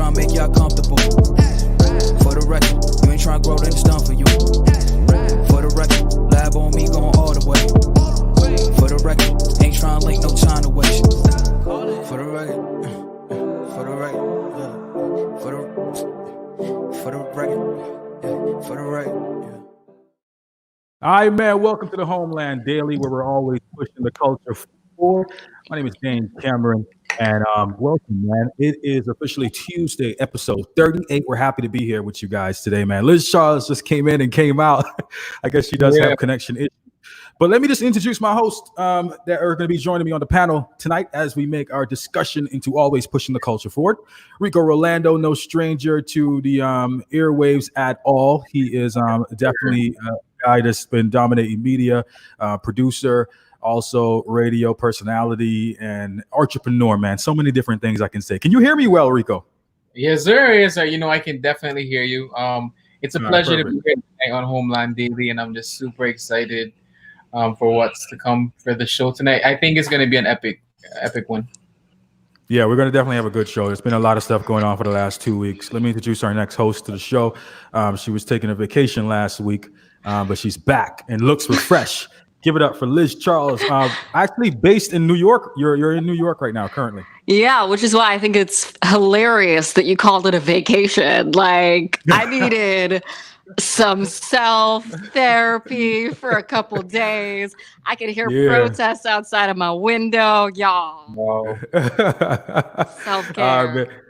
trying to make y'all comfortable. For the record, you ain't trying to grow, then it's done for you. For the record, lab on me going all the way. For the record, ain't trying to link, no time to waste. For the record, for the record, for the record, for the record. All right, man. Welcome to the Homeland Daily, where we're always pushing the culture forward. My name is James Cameron, and welcome, man. It is officially Tuesday, episode 38. We're happy to be here with you guys today, man. Liz Charles just came in and came out. I guess she does have connection issues. But let me just introduce my hosts that are going to be joining me on the panel tonight as we make our discussion into always pushing the culture forward. Rico Rolando, no stranger to the airwaves at all. He is definitely a guy that's been dominating media, producer, also radio personality, and entrepreneur, man. So many different things I can say. Can you hear me well, Rico? Yes, sir. Yes, sir. You know, I can definitely hear you. It's a pleasure to be here tonight on Homeland Daily, and I'm just super excited for what's to come for the show tonight. I think it's going to be an epic one. Yeah, we're going to definitely have a good show. There's been a lot of stuff going on for the last 2 weeks. Let me introduce our next host to the show. She was taking a vacation last week, but she's back and looks refreshed. Give it up for Liz Charles. Actually based in New York. You're in New York right now, currently. Yeah, which is why I think it's hilarious that you called it a vacation. Like, I needed some self-therapy for a couple days. I could hear protests outside of my window. Y'all. Wow. Self-care.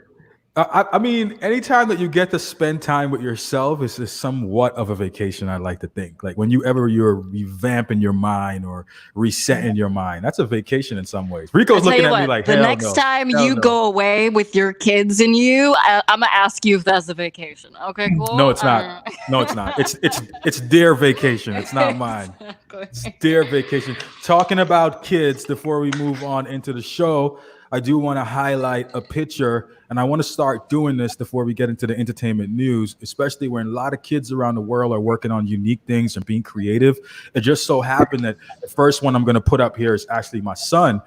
I mean, anytime that you get to spend time with yourself is somewhat of a vacation, I like to think. Like when you're revamping your mind or resetting your mind, that's a vacation in some ways. Rico's looking at me like, the next time you go away with your kids and I'm gonna ask you if that's a vacation. Okay, cool. No, it's not. No, it's not. It's their vacation. It's not mine. Exactly. It's their vacation. Talking about kids, before we move on into the show, I do want to highlight a picture, and I want to start doing this before we get into the entertainment news, especially when a lot of kids around the world are working on unique things and being creative. It just so happened that the first one I'm going to put up here is actually my son.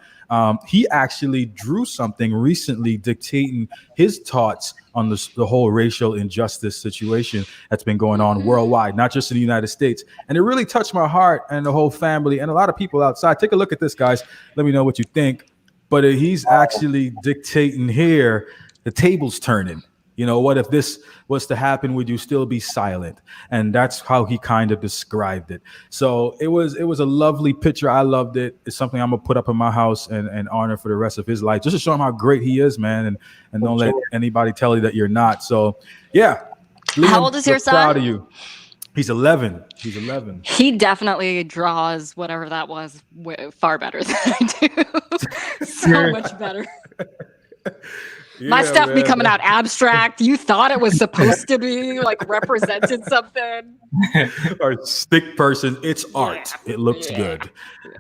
He actually drew something recently dictating his thoughts on the whole racial injustice situation that's been going on worldwide, not just in the United States. And it really touched my heart and the whole family and a lot of people outside. Take a look at this, guys. Let me know what you think. But he's actually dictating here, the table's turning. You know, what if this was to happen? Would you still be silent? And that's how he kind of described it. So it was a lovely picture. I loved it. It's something I'm gonna put up in my house and honor for the rest of his life, just to show him how great he is, man. And don't let anybody tell you that you're not. So yeah. Liam, how old is your son? Proud of you. He's 11. He's 11. He definitely draws whatever that was far better than I do. So much better. My stuff be coming out abstract. You thought it was supposed to be like represented something. Or stick person. It's art. It looks good.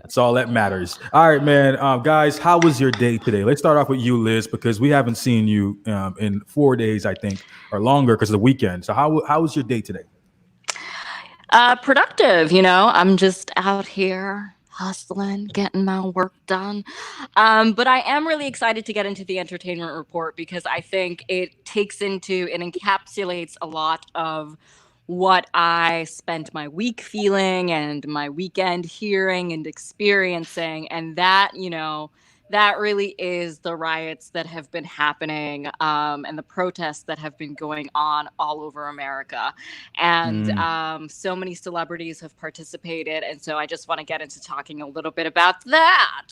That's all that matters. All right, man. Guys, how was your day today? Let's start off with you, Liz, because we haven't seen you in 4 days, I think, or longer because of the weekend. So how was your day today? Productive, you know. I'm just out here hustling, getting my work done. But I am really excited to get into the entertainment report because I think it encapsulates a lot of what I spent my week feeling and my weekend hearing and experiencing. And that, you know, that really is the riots that have been happening and the protests that have been going on all over America. And so many celebrities have participated. And so I just want to get into talking a little bit about that.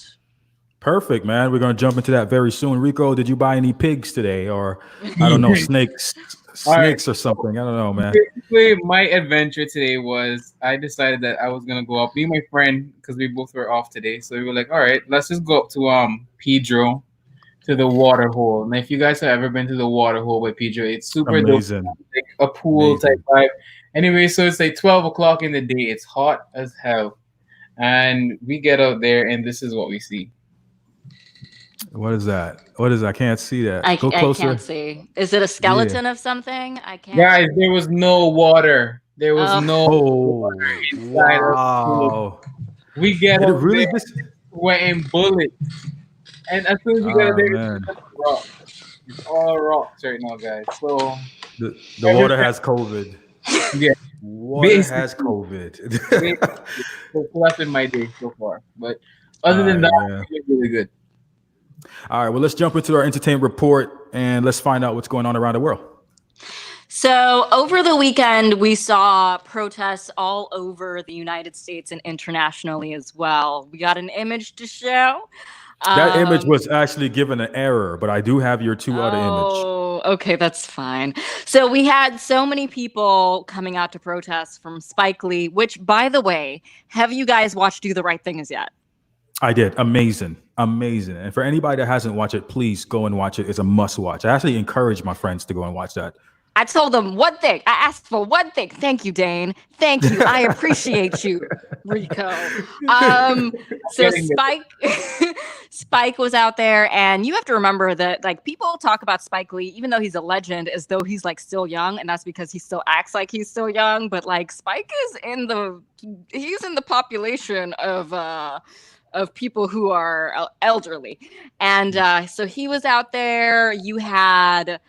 Perfect, man. We're going to jump into that very soon. Rico, did you buy any pigs today? Or, I don't know, snakes or something? I don't know, man. Basically, my adventure today was I decided that I was going to go up, me and my friend, because we both were off today. So we were like, all right, let's just go up to Pedro, to the water hole. And if you guys have ever been to the water hole by Pedro, it's super amazing. Dope, like a pool type vibe. Anyway, so it's like 12 o'clock in the day. It's hot as hell. And we get out there, and this is what we see. What is that? I can't see that. Go closer. I can't see. Is it a skeleton of something? I can't. Guys, there was no water. There was no water inside. Wow. We get out there, we're in bullets. And as soon as we got there, It's all rocks right now, guys. So The every water has COVID. yeah, Water has basically, COVID. basically. So that's been my day so far. But All other than right, that, man. it's really good. All right, well, let's jump into our entertainment report and let's find out what's going on around the world. So, over the weekend, we saw protests all over the United States and internationally as well. We got an image to show. That image Um, was actually given an error, but I do have your two other image. oh, okay, that's fine. So, we had so many people coming out to protest from Spike Lee, which, by the way, have you guys watched Do the Right Thing as yet? I did. Amazing. Amazing. And for anybody that hasn't watched it, please go and watch it. It's a must watch. I actually encourage my friends to go and watch that. I told them one thing. I asked for one thing. Thank you, Dane. Thank you. I appreciate you, Rico. So Getting it. Spike was out there, and you have to remember that like people talk about Spike Lee, even though he's a legend, as though he's like still young, and that's because he still acts like he's still young. But like Spike is he's in the population of people who are elderly, and so he was out there. You had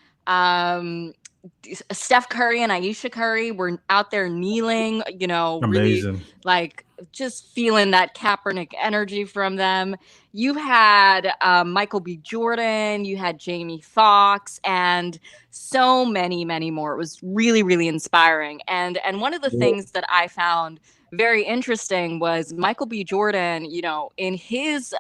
Steph Curry and Ayesha Curry were out there kneeling, really Amazing. like just feeling that Kaepernick energy from them. You had Michael B. Jordan, you had Jamie Foxx, and so many, many more. It was really, really inspiring. And one of the things that I found very interesting was Michael B. Jordan, in his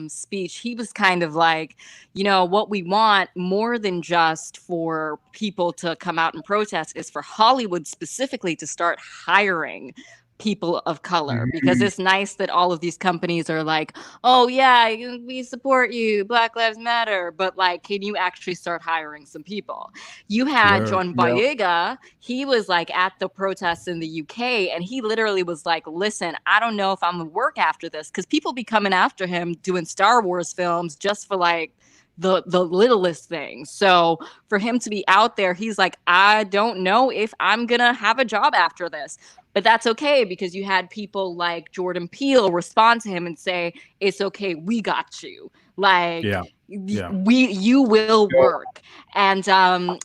speech, he was kind of like, what we want more than just for people to come out and protest is for Hollywood specifically to start hiring people of color, because it's nice that all of these companies are like, oh yeah, we support you, Black Lives Matter, but like, can you actually start hiring some people? You had Word. John Boyega, he was like at the protests in the UK, and he literally was like, listen, I don't know if I'm gonna work after this, because people be coming after him doing Star Wars films just for like the littlest things. So for him to be out there, he's like, I don't know if I'm gonna have a job after this. But that's okay, because you had people like Jordan Peele respond to him and say, it's okay, we got you. Like, Yeah. Yeah. you will work. And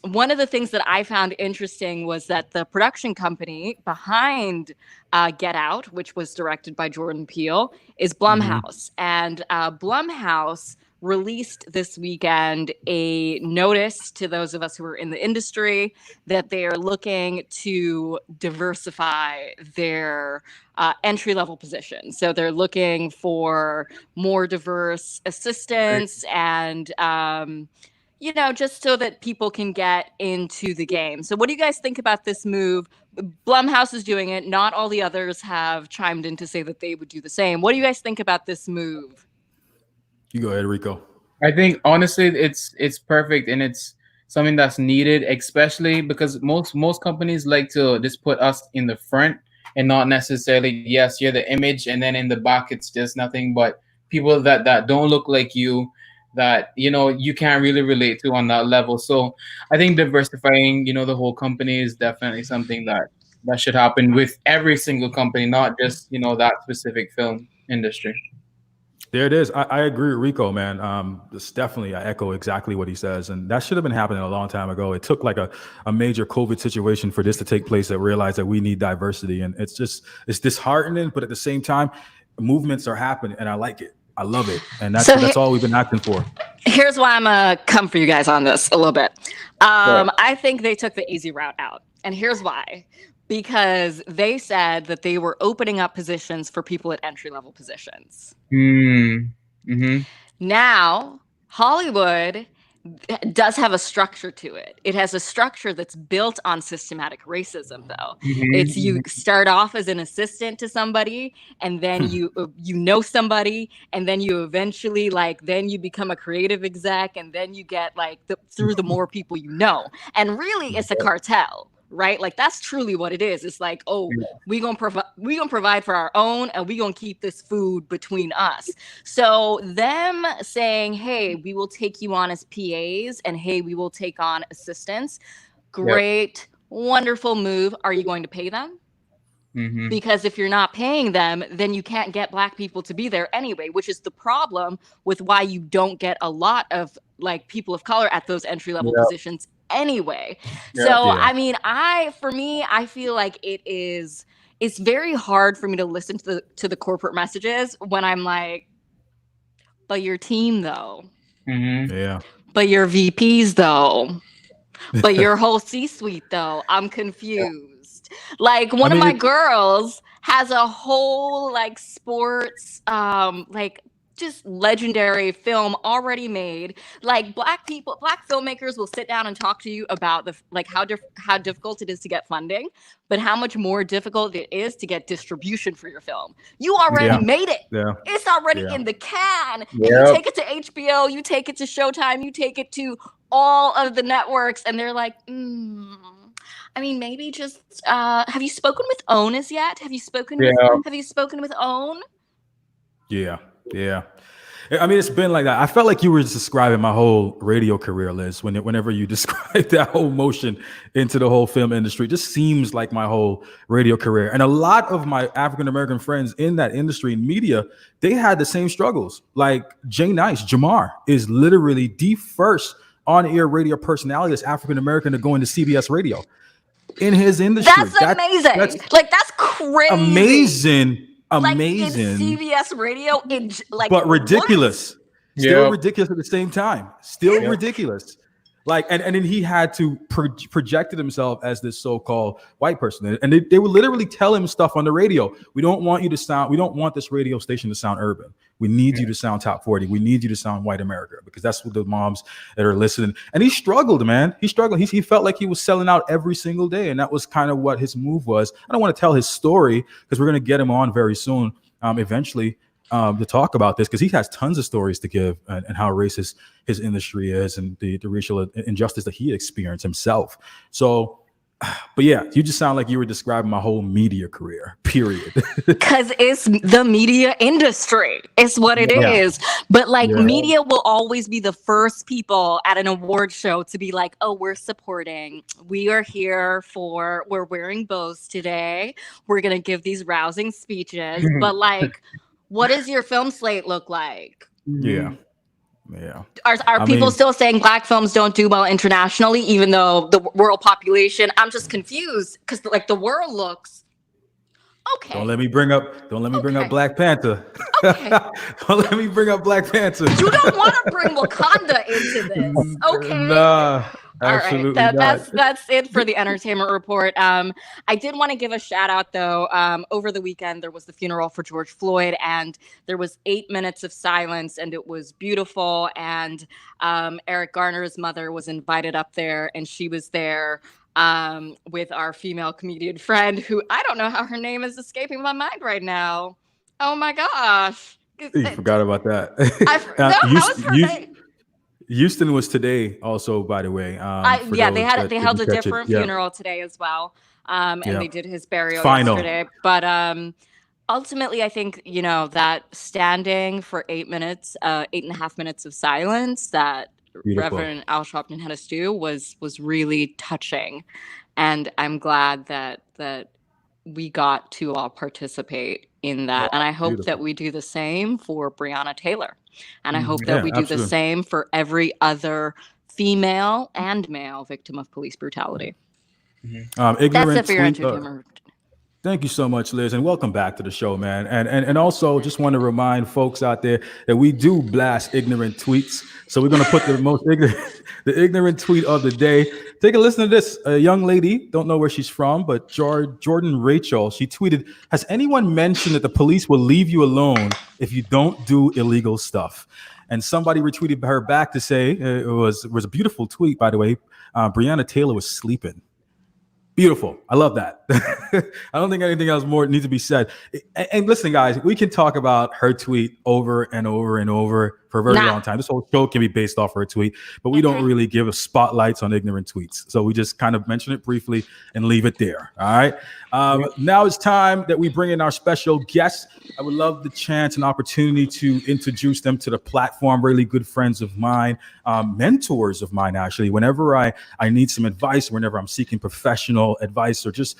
one of the things that I found interesting was that the production company behind Get Out, which was directed by Jordan Peele, is Blumhouse. And Blumhouse released this weekend a notice to those of us who are in the industry that they are looking to diversify their entry-level positions. So they're looking for more diverse assistants and just so that people can get into the game. So what do you guys think about this move? Blumhouse is doing it. Not all the others have chimed in to say that they would do the same. What do you guys think about this move? You go ahead, Rico. I think honestly, it's perfect and it's something that's needed, especially because most companies like to just put us in the front and not necessarily, yes, you're the image, and then in the back it's just nothing but people that don't look like you, that you can't really relate to on that level. So I think diversifying the whole company is definitely something that should happen with every single company, not just that specific film industry. There it is. I agree with Rico, man. It's definitely, I echo exactly what he says. And that should have been happening a long time ago. It took like a major COVID situation for this to take place, that realized that we need diversity. And it's disheartening, but at the same time, movements are happening and I like it. I love it. And that's all we've been acting for. Here's why I'm going to come for you guys on this a little bit. I think they took the easy route out. And here's why. Because they said that they were opening up positions for people at entry-level positions. Now, Hollywood does have a structure to it. It has a structure that's built on systematic racism, though. It's you start off as an assistant to somebody, and then you know somebody, and then you eventually then you become a creative exec, and then you get through the more people you know. And really, it's a cartel. Right? Like that's truly what it is. It's like, oh, we gonna provide for our own, and we gonna keep this food between us. So them saying, hey, we will take you on as PAs, and hey, we will take on assistants. Great, wonderful move. Are you going to pay them? Mhm. Because if you're not paying them, then you can't get Black people to be there anyway, which is the problem with why you don't get a lot of like people of color at those entry level Yeah. positions anyway. Yeah. So Yeah. I mean, for me, I feel like it's very hard for me to listen to the corporate messages when I'm like, but your team though, Mhm. Yeah. but your VPs though, but your whole C-suite though, I'm confused. Like I one of mean, my girls has a whole like sports like just legendary film already made. Like Black filmmakers will sit down and talk to you about the like how difficult it is to get funding, but how much more difficult it is to get distribution for your film. You already yeah. made it. Yeah. It's already Yeah. in the can. And you Yep. take it to HBO, you take it to Showtime, you take it to all of the networks, and they're like, I mean, maybe just have you spoken with OWN as yet? Have you spoken with OWN? Yeah. Yeah. I mean, it's been like that. I felt like you were just describing my whole radio career, Liz, whenever you describe that whole motion into the whole film industry. It just seems like my whole radio career. And a lot of my African-American friends in that industry and media, they had the same struggles. Like Jay Nice, Jamar, is literally the first on-air radio personality that's African-American to go into CBS radio in his industry. That's amazing. That's crazy. Amazing. Like Amazing. in CBS radio, but ridiculous. What? Still Yep. ridiculous at the same time. Still ridiculous. Like, and then he had to projected himself as this so-called white person. And they would literally tell him stuff on the radio. We don't want this radio station to sound urban. We need you to sound top 40. We need you to sound white America, because that's what the moms that are listening. And he struggled, man. He struggled. He felt like he was selling out every single day. And that was kind of what his move was. I don't want to tell his story because we're going to get him on very soon, eventually. To talk about this, because he has tons of stories to give and how racist his industry is and the racial injustice that he experienced himself. So, but yeah, you just sound like you were describing my whole media career, period. Because it's the media industry. It's what it is. But media will always be the first people at an award show to be like, oh, we're supporting. We are here we're wearing bows today. We're going to give these rousing speeches. But what does your film slate look like? Yeah. Are people still saying Black films don't do well internationally, even though the world population? I'm just confused because the world looks okay. Don't let me bring up Black Panther. Okay. Don't let me bring up Black Panther. You don't want to bring Wakanda into this. Okay. Nah. Absolutely all right, that's it for the entertainment report. I did want to give a shout out though. Over the weekend there was the funeral for George Floyd, and there was 8 minutes of silence, and it was beautiful. And Eric Garner's mother was invited up there, and she was there with our female comedian friend, who I don't know how her name is escaping my mind right now. Oh my gosh! You forgot about that. How is her name? Houston was today also, by the way. They held a different funeral today as well. And they did his burial yesterday. But ultimately, I think, that standing for 8 minutes, 8.5 minutes of silence that Beautiful. Reverend Al Sharpton had us do was really touching. And I'm glad that we got to all participate in that. And I hope that we do the same for Breonna Taylor. And I hope that we do the same for every other female and male victim of police brutality. That's it for your entertainment. Thank you so much, Liz, and welcome back to the show, man. And also just want to remind folks out there that we do blast ignorant tweets. So we're going to put the ignorant tweet of the day. Take a listen to this. A young lady, don't know where she's from, but Jordan Rachel, she tweeted, "Has anyone mentioned that the police will leave you alone if you don't do illegal stuff?" And somebody retweeted her back to say, it was a beautiful tweet, by the way. Breonna Taylor was sleeping. Beautiful. I love that. I don't think anything else more needs to be said. And listen, guys, we can talk about her tweet over and over and over for a very Nah. long time. This whole show can be based off her tweet, but we don't really give a spotlights on ignorant tweets. So we just kind of mention it briefly and leave it there. All right. Now it's time that we bring in our special guests. I would love the chance and opportunity to introduce them to the platform. Really good friends of mine, mentors of mine, actually. Whenever I need some advice, whenever I'm seeking professional advice or just,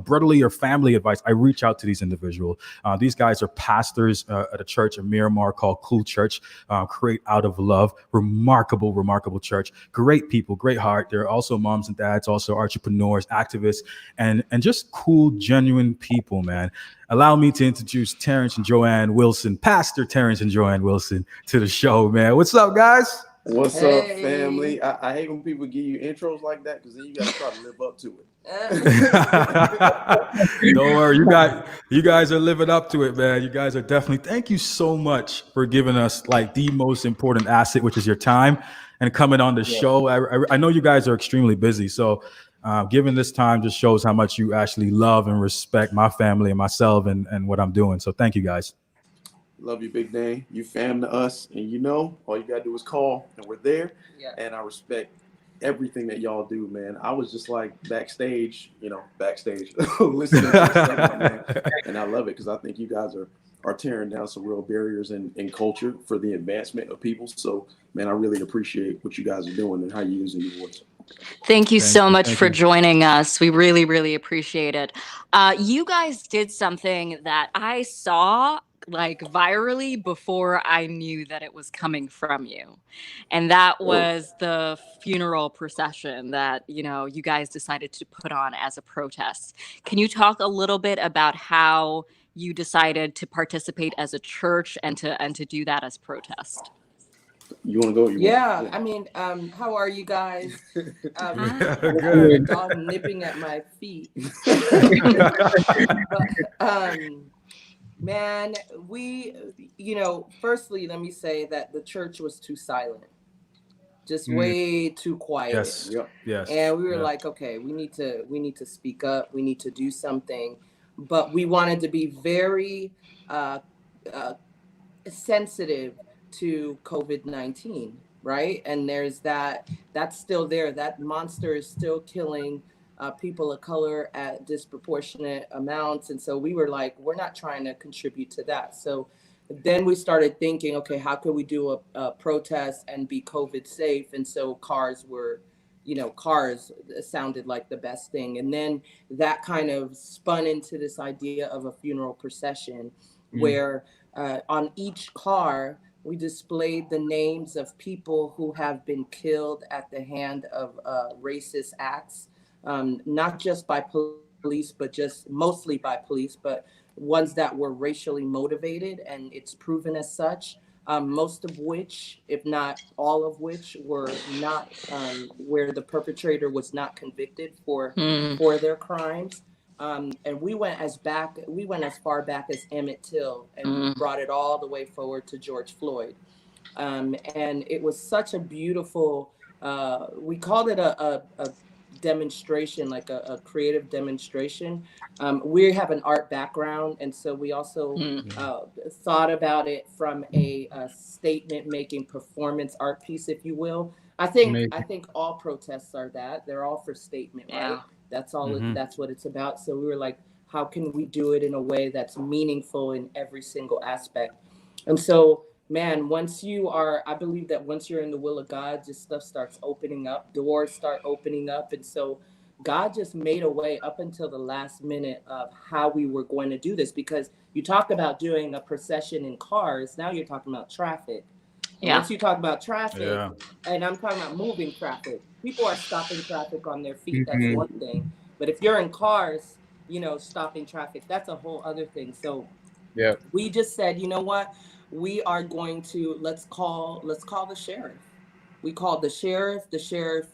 brotherly or family advice, I reach out to these individuals. These guys are pastors at a church in Miramar called Cool Church, Create Out of Love. Remarkable church. Great people, great heart. They're also moms and dads, also entrepreneurs, activists, and just cool, genuine people, man. Allow me to introduce Terrence and Joanne Wilson, Pastor Terrence and Joanne Wilson, to the show, man. What's up, guys? What's up, family? I hate when people give you intros like that because then you got to try to live up to it. Don't worry, you guys are living up to it, man. You guys are definitely. Thank you so much for giving us like the most important asset, which is your time, and coming on the show. I know you guys are extremely busy, so giving this time just shows how much you actually love and respect my family and myself and what I'm doing. So thank you, guys. Love you, Big Dane. You fam to us, and all you gotta do is call, and we're there. Yeah. And I respect everything that y'all do, man. I was just like backstage, listening to stuff, man. And I love it because I think you guys are tearing down some real barriers in culture for the advancement of people. So, man, I really appreciate what you guys are doing and how you're using your voice. Thank you so much for joining us. We really, really appreciate it. You guys did something that I saw like virally before I knew that it was coming from you. And that was the funeral procession that, you guys decided to put on as a protest. Can you talk a little bit about how you decided to participate as a church and to do that as protest? You want to go? Yeah. I mean, how are you guys? Good. Dog nipping at my feet. Man, we, firstly, let me say that the church was too silent, just way too quiet. Yes. Yes. And we were like, okay, we need to speak up. We need to do something, but we wanted to be very sensitive to COVID-19, right? And there's that's still there. That monster is still killing people of color at disproportionate amounts. And so we were like, we're not trying to contribute to that. So then we started thinking, okay, how could we do a protest and be COVID safe? And so cars sounded like the best thing. And then that kind of spun into this idea of a funeral procession where on each car, we displayed the names of people who have been killed at the hand of racist acts, not just by police, but just mostly by police, but ones that were racially motivated, and it's proven as such. Most of which, if not all of which, were not where the perpetrator was not convicted for their crimes. And we went as far back as Emmett Till, and brought it all the way forward to George Floyd. And it was such a beautiful, we called it a demonstration, like a creative demonstration. We have an art background, and so we also thought about it from a statement making performance art piece, if you will. I think all protests are that. They're all for statement, right? That's all. That's what it's about. So we were like, how can we do it in a way that's meaningful in every single aspect? And so, man, I believe that once you're in the will of God, just stuff starts opening up, doors start opening up. And so God just made a way up until the last minute of how we were going to do this, because you talk about doing a procession in cars. Now you're talking about traffic. Yeah. Once you talk about traffic, and I'm talking about moving traffic, people are stopping traffic on their feet. That's one thing. But if you're in cars, stopping traffic, that's a whole other thing. So we just said, you know what? We are going to let's call the sheriff. We called the sheriff. The sheriff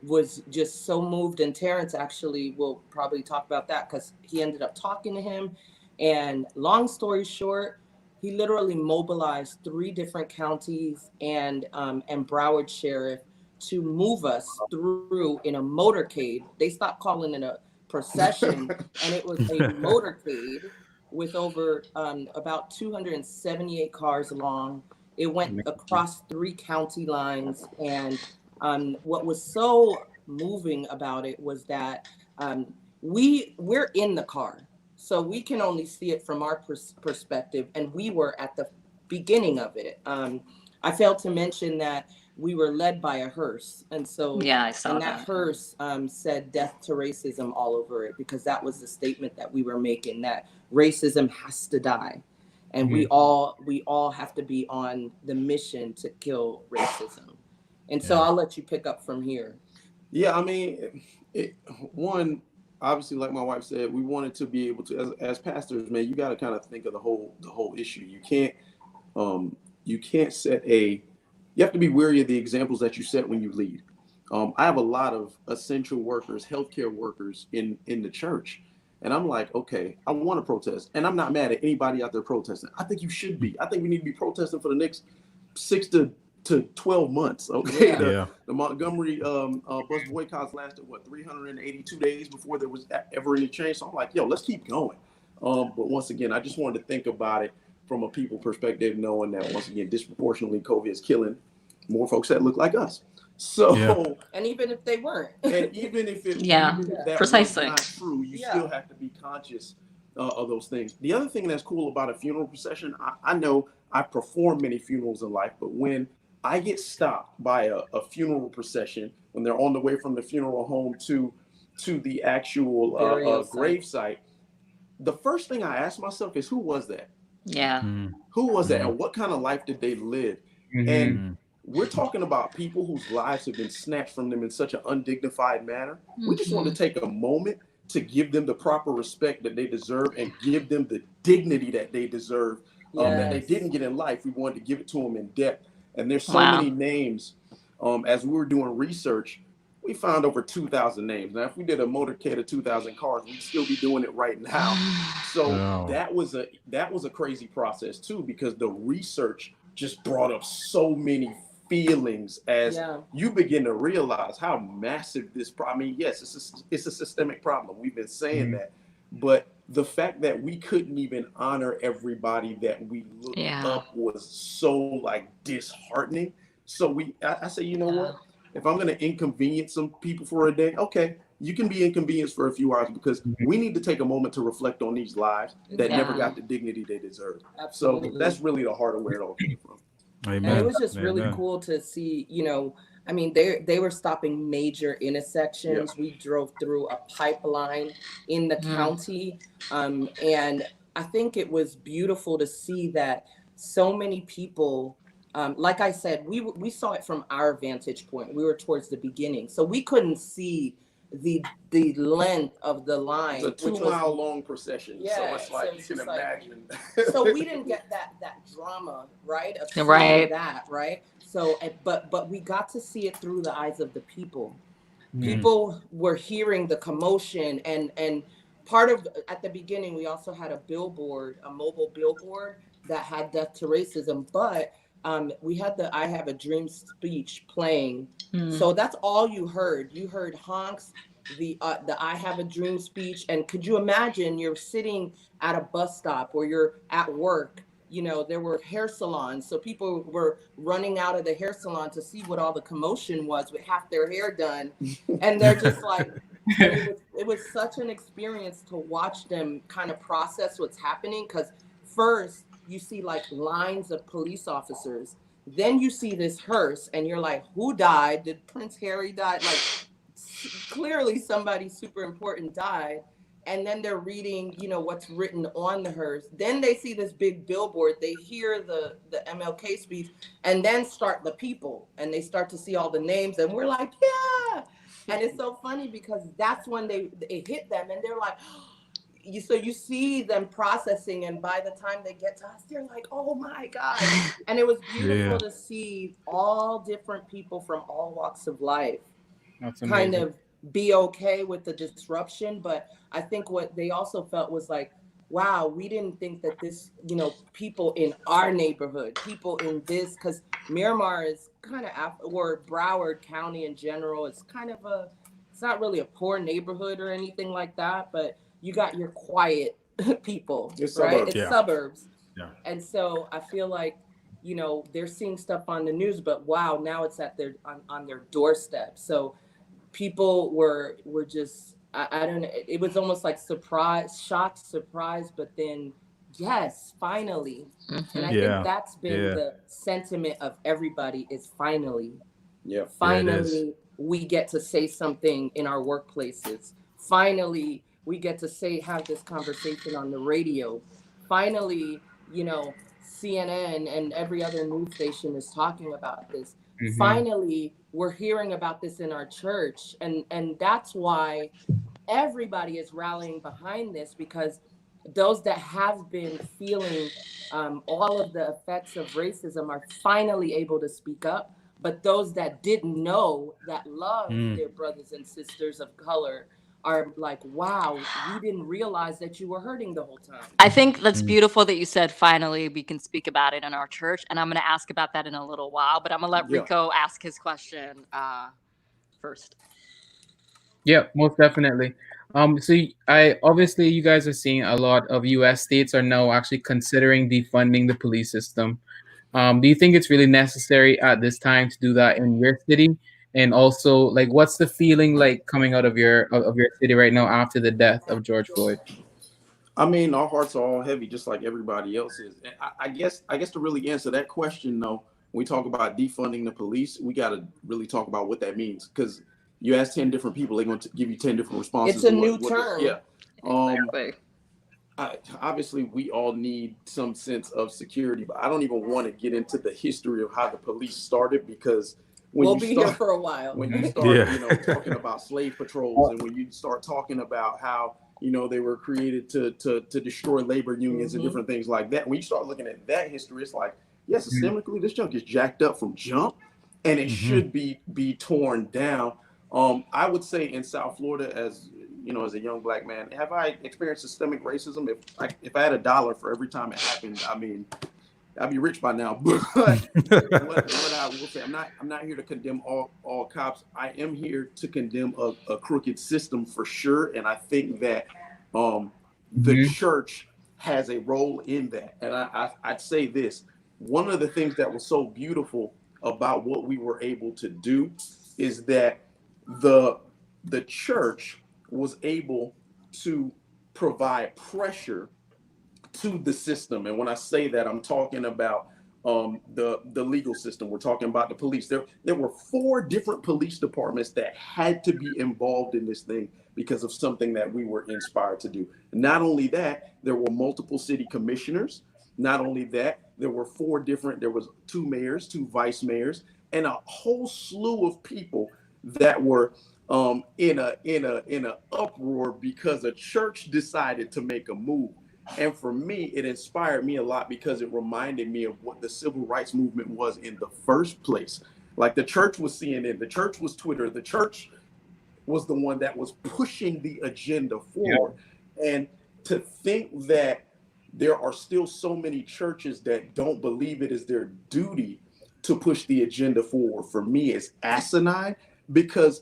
was just so moved, and Terrence actually will probably talk about that because he ended up talking to him. And long story short, he literally mobilized 3 different counties and Broward Sheriff to move us through in a motorcade. They stopped calling it a procession, and it was a motorcade with over about 278 cars long. It went across 3 county lines. And what was so moving about it was that we're in the car. So we can only see it from our perspective. And we were at the beginning of it. I failed to mention that we were led by a hearse. And so, Yeah, I saw and that hearse said death to racism all over it, because that was the statement that we were making, that racism has to die. And we all have to be on the mission to kill racism. And so I'll let you pick up from here. Yeah, I mean, one, obviously, like my wife said, we wanted to be able to, as pastors, man, you got to kind of think of the whole issue. You can't set you have to be wary of the examples that you set when you lead. I have a lot of essential workers, healthcare workers in the church. And I'm like, okay, I want to protest. And I'm not mad at anybody out there protesting. I think you should be. I think we need to be protesting for the next 6 to 12 months. Okay. The Montgomery bus boycotts lasted, 382 days before there was ever any change. So I'm like, yo, let's keep going. But once again, I just wanted to think about it from a people perspective, knowing that, once again, disproportionately, COVID is killing more folks that look like us. So, and even if they weren't, and even if that precisely was not true, you still have to be conscious of those things. The other thing that's cool about a funeral procession, I know I perform many funerals in life, but when I get stopped by a funeral procession, when they're on the way from the funeral home to the actual grave site, the first thing I ask myself is, who was that? Yeah. Who was that? And what kind of life did they live? And we're talking about people whose lives have been snatched from them in such an undignified manner. We just want to take a moment to give them the proper respect that they deserve and give them the dignity that they deserve, that they didn't get in life. We wanted to give it to them in death. And there's so many names. As we were doing research, we found over 2,000 names. Now, if we did a motorcade of 2,000 cars, we'd still be doing it right now. So that was a crazy process too, because the research just brought up so many feelings as you begin to realize how massive this problem. I mean, yes, it's a systemic problem. We've been saying that, but the fact that we couldn't even honor everybody that we looked up was so disheartening. So I say, you know what? If I'm going to inconvenience some people for a day, okay, you can be inconvenienced for a few hours, because we need to take a moment to reflect on these lives that never got the dignity they deserve. Absolutely. So that's really the heart of where it all came from. Amen. And it was just really cool to see, I mean, they were stopping major intersections. We drove through a pipeline in the county. And I think it was beautiful to see that so many people, like I said, we saw it from our vantage point. We were towards the beginning. So we couldn't see the length of the line. It's a 2-mile long procession. So it's like, you can imagine. So we didn't get that drama, right? Of seeing that, right? So, but we got to see it through the eyes of the people. People were hearing the commotion, and part of, at the beginning, we also had a mobile billboard that had death to racism, but we had the I Have a Dream speech playing. So that's all you heard. You heard honks, the I Have a Dream speech. And could you imagine, you're sitting at a bus stop or you're at work, there were hair salons. So people were running out of the hair salon to see what all the commotion was with half their hair done. And they're just like, it was such an experience to watch them kind of process what's happening. Because first, you see lines of police officers. Then you see this hearse and you're like, who died? Did Prince Harry die? Clearly somebody super important died. And then they're reading, what's written on the hearse. Then they see this big billboard. They hear the MLK speech, and then start the people. And they start to see all the names. And we're like, yeah. And it's so funny because that's when it hit them. And they're like, so you see them processing, and by the time they get to us, they're like, oh my God. And it was beautiful to see all different people from all walks of life kind of be okay with the disruption. But I think what they also felt was like, wow, we didn't think that this, people in our neighborhood, people in this, because Miramar is kind of, or Broward County in general, it's kind of it's not really a poor neighborhood or anything like that, but you got your quiet people, right? It's suburbs. Yeah. And so I feel like you know, they're seeing stuff on the news, but wow, now it's at their on their doorstep. So people were just I don't know, it was almost like surprise, shocked, surprise, but then yes, finally. And I think Yeah. that's been Yeah. the sentiment of everybody is finally. Yeah. Yeah, it is. Finally, we get to say something in our workplaces. Finally, we get to have this conversation on the radio. Finally, you know, CNN and every other news station is talking about this. Mm-hmm. Finally, we're hearing about this in our church, and that's why everybody is rallying behind this, because those that have been feeling all of the effects of racism are finally able to speak up. But those that didn't know, that love Mm. their brothers and sisters of color, are like, wow, we didn't realize that you were hurting the whole time. I think that's Mm. beautiful that you said finally we can speak about it in our church, and I'm going to ask about that in a little while. But I'm going to let Yeah. Rico ask his question first. Yeah, most definitely. So I obviously you guys are seeing a lot of U.S. states are now actually considering defunding the police system. Do you think it's really necessary at this time to do that in your city? And also, like, what's the feeling like coming out of your city right now after the death of George Floyd? I mean, our hearts are all heavy, just like everybody else's. And I guess to really answer that question, though, when we talk about defunding the police, we got to really talk about what that means. Because you ask 10 different people, they're going to give you 10 different responses. It's a to new what term. yeah. Exactly. Obviously, we all need some sense of security, but I don't even want to get into the history of how the police started, because when We'll you be start here for a while. when you start Yeah. talking about slave patrols, and when you start talking about how they were created to destroy labor unions and different things like that, when you start looking at that history, it's like, yes, systemically this junk is jacked up from jump, and it should be torn down. I would say in South Florida, as as a young black man, have I experienced systemic racism? If I had $1 for every time it happened, I mean, I'd be rich by now. But what I will say, I'm not here to condemn all cops. I am here to condemn a crooked system for sure, and I think that the church has a role in that. And I'd say this: one of the things that was so beautiful about what we were able to do is that the church was able to provide pressure to the system. And when I say that, I'm talking about the legal system. We're talking about the police. There were 4 different police departments that had to be involved in this thing because of something that we were inspired to do. Not only that, there were multiple city commissioners. Not only that, there were there was 2 mayors, 2 vice mayors, and a whole slew of people that were in a uproar because a church decided to make a move. And for me, it inspired me a lot because it reminded me of what the civil rights movement was in the first place. Like, the church was CNN, the church was Twitter, the church was the one that was pushing the agenda forward. Yeah. And to think that there are still so many churches that don't believe it is their duty to push the agenda forward, for me, is asinine. Because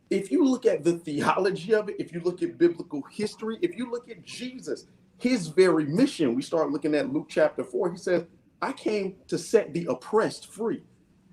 if you look at the theology of it, if you look at biblical history, if you look at Jesus, his very mission, we start looking at Luke chapter 4, he says, I came to set the oppressed free.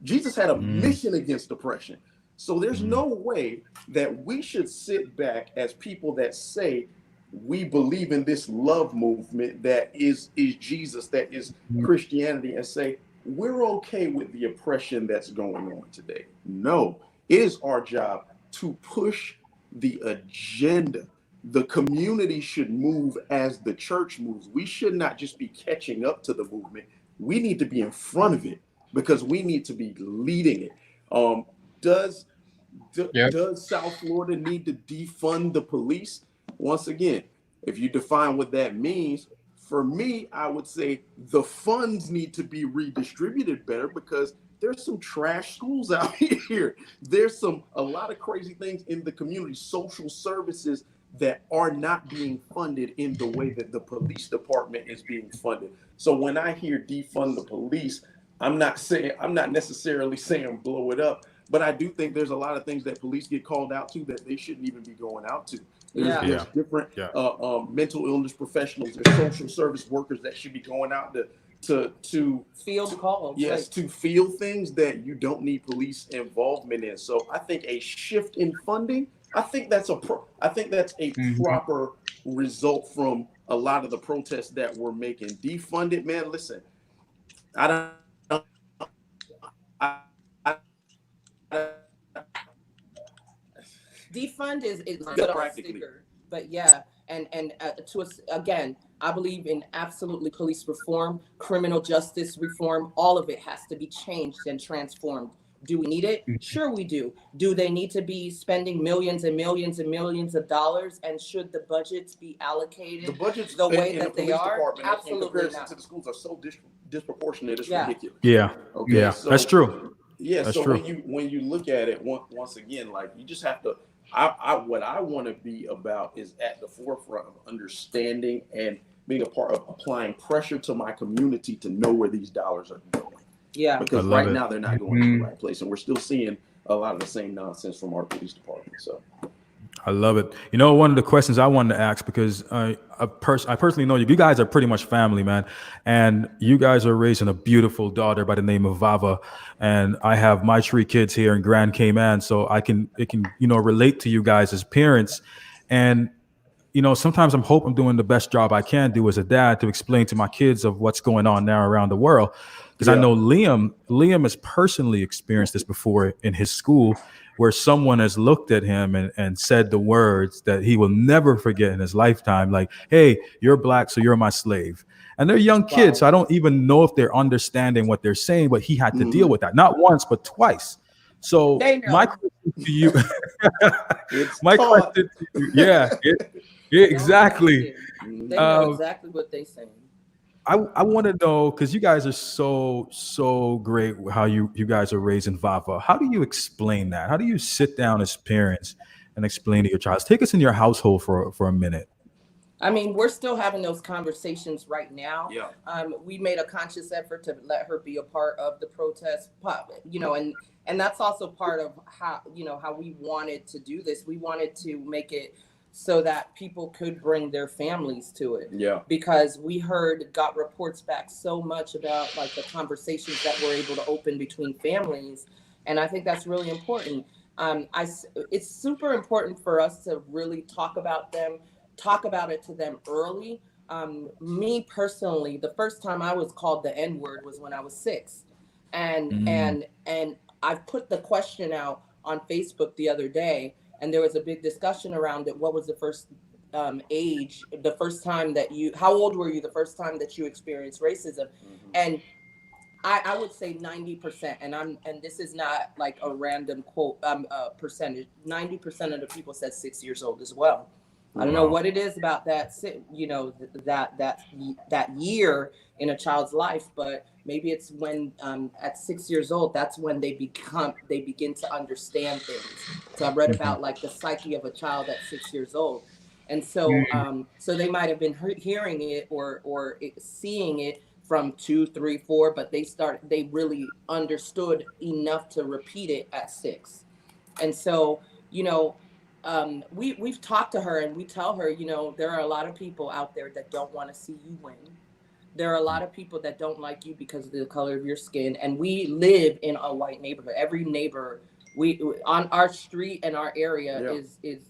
Jesus had a mission against oppression. So there's no way that we should sit back as people that say we believe in this love movement that is Jesus, that is Christianity, and say we're okay with the oppression that's going on today. No, it is our job to push the agenda. The community should move as the church moves. We should not just be catching up to the movement. We need to be in front of it because we need to be leading it. Does South Florida need to defund the police? Once again, if you define what that means, for me, I would say the funds need to be redistributed better, because there's some trash schools out here. There's a lot of crazy things in the community, social services that are not being funded in the way that the police department is being funded. So when I hear defund the police, I'm not necessarily saying blow it up, but I do think there's a lot of things that police get called out to that they shouldn't even be going out to. There's different mental illness professionals, there's social service workers that should be going out to Field calls. yes, Right. to feel things that you don't need police involvement in. So I think a shift in funding, I think that's a Mhm. proper result from a lot of the protests that we're making. Defund it, man. Listen, I don't I Defund is good on a practically. sticker, but yeah, and to us again, I believe in absolutely police reform, criminal justice reform. All of it has to be changed and transformed. Do we need it? Sure, we do. Do they need to be spending millions and millions and millions of dollars? And should the budgets be The allocated budgets the way in the that they police are? department in Absolutely comparison not. to the schools are so disproportionate. It's Yeah. ridiculous. Yeah, Okay, yeah, that's so true. yeah, That's so true. when you look at it once again, like you just have to. What I want to be about is at the forefront of understanding and being a part of applying pressure to my community to know where these dollars are going. Yeah. I Because love right it. now they're not going to the right place, and we're still seeing a lot of the same nonsense from our police department. So I love it. You know, one of the questions I wanted to ask, because I personally know you. You guys are pretty much family, man, and you guys are raising a beautiful daughter by the name of Vava, and I have my 3 kids here in Grand Cayman, so it can relate to you guys as parents, and sometimes I'm hoping I'm doing the best job I can do as a dad to explain to my kids of what's going on now around the world. Because I yeah, know Liam has personally experienced this before in his school, where someone has looked at him and said the words that he will never forget in his lifetime, like, "Hey, you're black, so you're my slave." And they're young kids, Wow. so I don't even know if they're understanding what they're saying, but he had to deal Mhm. with that, not once, but twice. So They my know. question to you, it's my taught. question to you, yeah, Don't ask exactly. it. Mhm. They know Um, exactly what they're saying. I want to know, because you guys are so great with how you guys are raising Vava. How do you explain that? How do you sit down as parents and explain to your child? Take us in your household for a minute. I mean, we're still having those conversations right now. Yeah. We made a conscious effort to let her be a part of the protest, and that's also part of how we wanted to do this. We wanted to make it so that people could bring their families to it, Yeah. because we got reports back so much about like the conversations that we're able to open between families, and I think that's really important. It's super important for us to really talk about it to them early. Me personally, the first time I was called the N word was when I was 6, and Mm, and I put the question out on Facebook the other day, and there was a big discussion around it. What was the first the first time that how old were you the first time that you experienced racism? Mhm. And I would say 90%, and this is not like a random quote percentage. 90% of the people said 6 years old as well. I don't know wow. what it is about that, that year in a child's life, but maybe it's when at 6 years old, that's when they begin to understand things. So I read Mhm. about like the psyche of a child at 6 years old, and so they might have been hearing it or seeing it from 2, 3, 4, but they really understood enough to repeat it at 6. And so, you know, we've talked to her and we tell her, there are a lot of people out there that don't want to see you win. There are a lot of people that don't like you because of the color of your skin, and we live in a white neighborhood. Every neighbor we on our street and our area Yeah. is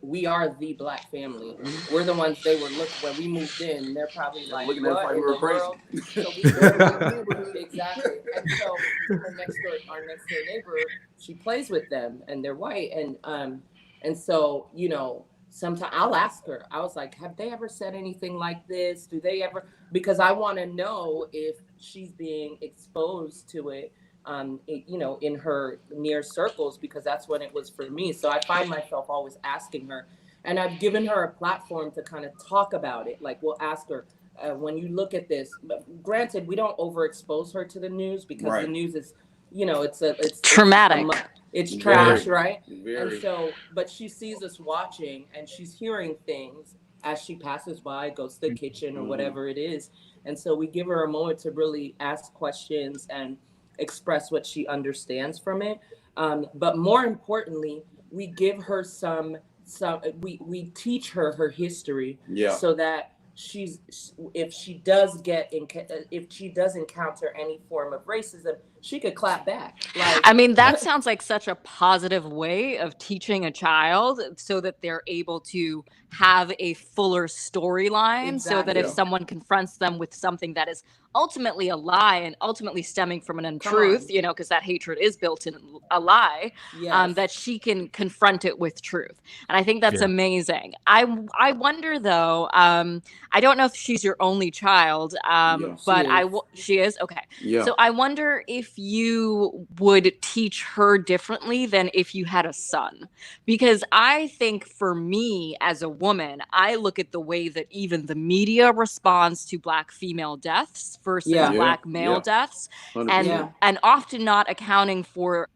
we are the black family. We're the ones they were looking when we moved in. They're probably They're like, looking at us what like in we were the world? crazy. So we live in a white neighborhood, exactly. And so our next door neighbor, she plays with them, and they're white, and so sometimes I'll ask her. I was like, have they ever said anything like this? Do they ever? Because I want to know if she's being exposed to it, in her near circles, because that's when it was for me. So I find myself always asking her, and I've given her a platform to kind of talk about it. Like we'll ask her, when you look at this, but granted, we don't overexpose her to the news, because the Right. news is, Traumatic. it's Very, trash, right? And very. so, but she sees us watching and she's hearing things as she passes by, goes to the kitchen or Mhm. whatever it is. And so we give her a moment to really ask questions and express what she understands from it. But more importantly, we give her we teach her history, Yeah. so that if she does encounter any form of racism, she could clap back. Like, I mean, that sounds like such a positive way of teaching a child so that they're able to have a fuller storyline, so that if Exactly. someone confronts them with something that is ultimately a lie and ultimately stemming from an Come on. untruth, because that hatred is built in a lie, Yes. that she can confront it with truth. And I think that's Yeah. amazing. I wonder though, I don't know if she's your only child, Yeah. but She is. she is? Okay. Yeah. So I wonder if you would teach her differently than if you had a son. Because I think for me as a woman, I look at the way that even the media responds to Black female deaths versus Yeah. Black male Yeah. deaths, 100%. Yeah. and often not accounting for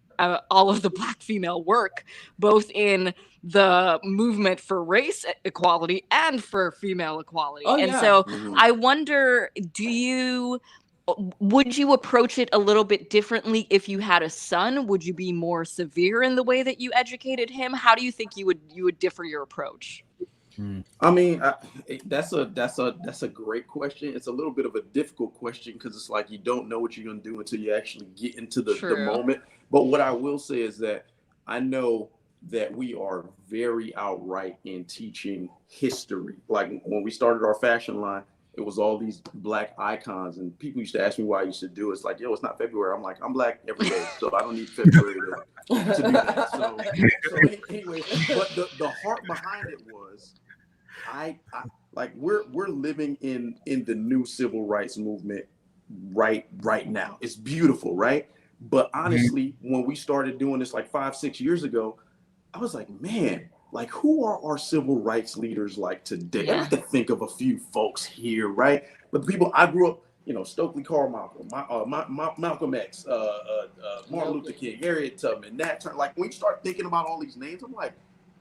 all of the Black female work, both in the movement for race equality and for female equality. Oh, And yeah. so Mhm. I wonder, would you approach it a little bit differently if you had a son? Would you be more severe in the way that you educated him? How do you think you would differ your approach? I mean, that's a great question. It's a little bit of a difficult question because it's like you don't know what you're gonna do until you actually get into the True. moment. But what I will say is that I know that we are very outright in teaching history. Like when we started our fashion line, it was all these Black icons, and people used to ask me why I used to do it. It's like, yo, it's not February. I'm like, I'm Black every day, so I don't need February to do that. So anyway, but the heart behind it was. I like we're living in the new civil rights movement right now. It's beautiful, right? But honestly, when we started doing this like 5-6 years ago, I was like, man, like who are our civil rights leaders like today? Yeah. I can think of a few folks here, right? But the people I grew up, Stokely Carmichael, Malcolm X, Martin Luther King, Harriet Tubman, Nat Turner. Like when you start thinking about all these names, I'm like,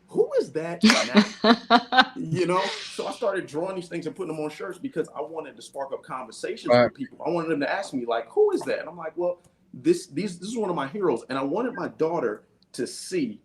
who is that now? So I started drawing these things and putting them on shirts because I wanted to spark up conversations with people. I wanted them to ask me like, who is that? And I'm like, well, this is one of my heroes. And I wanted my daughter to see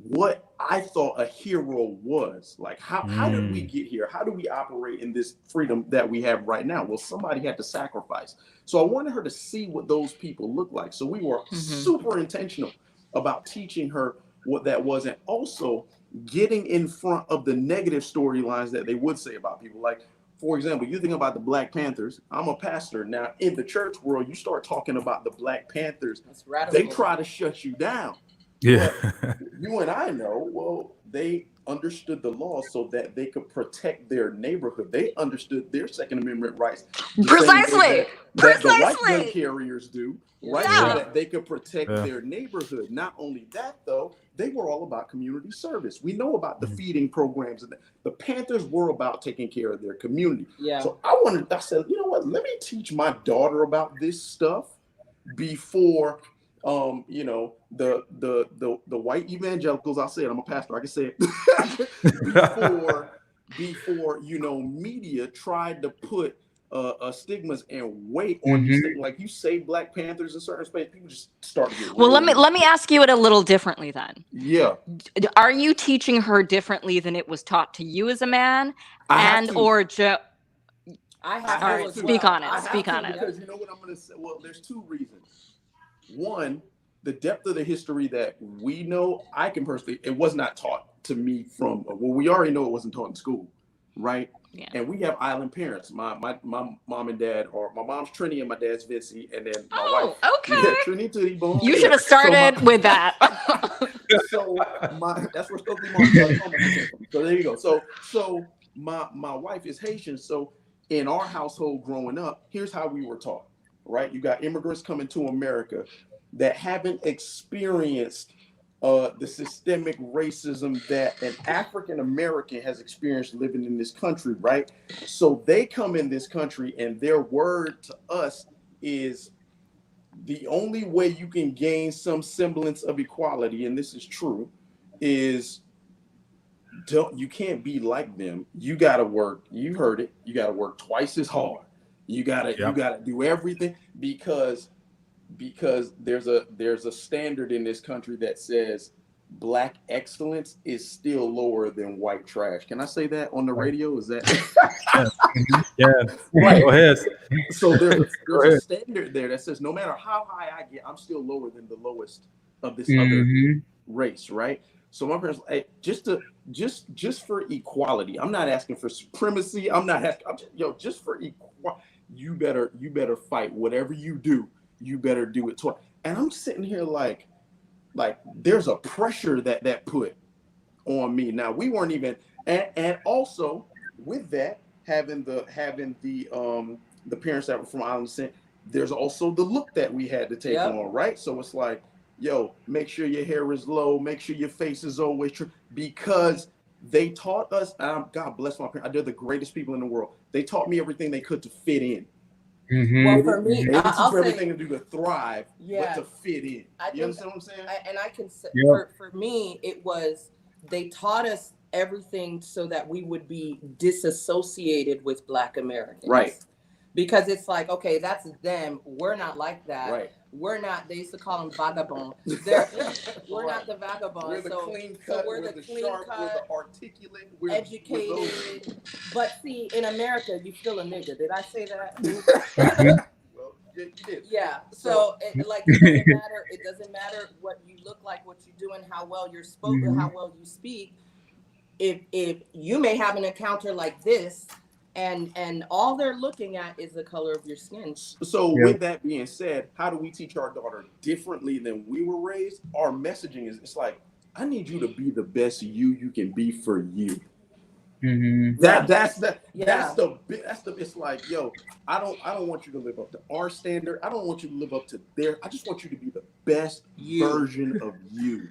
what I thought a hero was. Like, how did we get here? How do we operate in this freedom that we have right now? Well, somebody had to sacrifice. So I wanted her to see what those people look like. So we were super intentional about teaching her what that was, and also getting in front of the negative storylines that they would say about people. Like, for example, you think about the Black Panthers. I'm a pastor. Now, in the church world, you start talking about the Black Panthers, That's radical. they try to shut you down. Yeah. But you and I know, well, they understood the law so that they could protect their neighborhood. They understood their Second Amendment rights. Precisely. That the white gun carriers do, right? Yeah. So that they could protect their neighborhood. Not only that, though, they were all about community service. We know about the feeding programs, and the Panthers were about taking care of their community. Yeah. So I said, you know what? Let me teach my daughter about this stuff before the white evangelicals, I'll say it, I'm a pastor, I can say it, before media tried to put stigmas and weight on these things. Like you say Black Panthers in certain space, people just start to get Well, let me ask you it a little differently then. Yeah. Are you teaching her differently than it was taught to you as a man? I have to. Speak on it. Speak on it. Because you know what I'm going to say? Well, there's two reasons. One, the depth of the history that we know, I can personally, it was not taught to me we already know it wasn't taught in school, right? Yeah. And we have island parents. My mom and dad, or my mom's Trini and my dad's Vincy, and then my wife. Okay. Yeah, Trini Tootie Boom. You should have started with that. That's where Stokely Mom came from. So there you go. So my wife is Haitian. So in our household growing up, here's how we were taught, right? You got immigrants coming to America that haven't experienced the systemic racism that an African American has experienced living in this country, right? So they come in this country and their word to us is the only way you can gain some semblance of equality, and this is true, is you can't be like them. You gotta work, you heard it, you gotta work twice as hard. You gotta do everything because there's a standard in this country that says black excellence is still lower than white trash. Can I say that on the radio? Is that Yeah. right? Go ahead. So there's Go a ahead. standard there that says no matter how high I get, I'm still lower than the lowest of this other Mhm. race, right? So my parents, hey, just for equality. I'm not asking for supremacy. I'm not asking. Just for equality. You better fight. Whatever you do, you better do it twice. And I'm sitting here like there's a pressure that put on me. Now we weren't even, and also with that having the parents that were from Island Descent, there's also the look that we had to take on, right? So it's like, yo, make sure your hair is low, make sure your face is always true, because they taught us. God bless my parents. They're the greatest people in the world. They taught me everything they could to fit in. Mhm. Well, for me, They didn't teach I'll me say, everything to do to thrive, but to fit in. You understand what I'm saying? and I can say, Yeah. for me, it was they taught us everything so that we would be disassociated with Black Americans. Right. Because it's like, okay, that's them. We're not like that. Right. We're not. They used to call them vagabond. We're not the vagabonds. We're the clean cut. we're We're the the clean sharp. cut, We're the articulate. We're educated. But see, in America, you still a nigga. Did I say that? Well, you did. Yeah. So it doesn't matter. It doesn't matter what you look like, what you do, and how well you're spoken, how well you speak. If you may have an encounter like this, and all they're looking at is the color of your skin. So with that being said, how do we teach our daughter differently than we were raised? Our messaging is, it's like, I need you to be the best you can be for you. Mhm. That's it's like, yo, I don't want you to live up to our standard. I don't want you to live up to their. I just want you to be the best version of you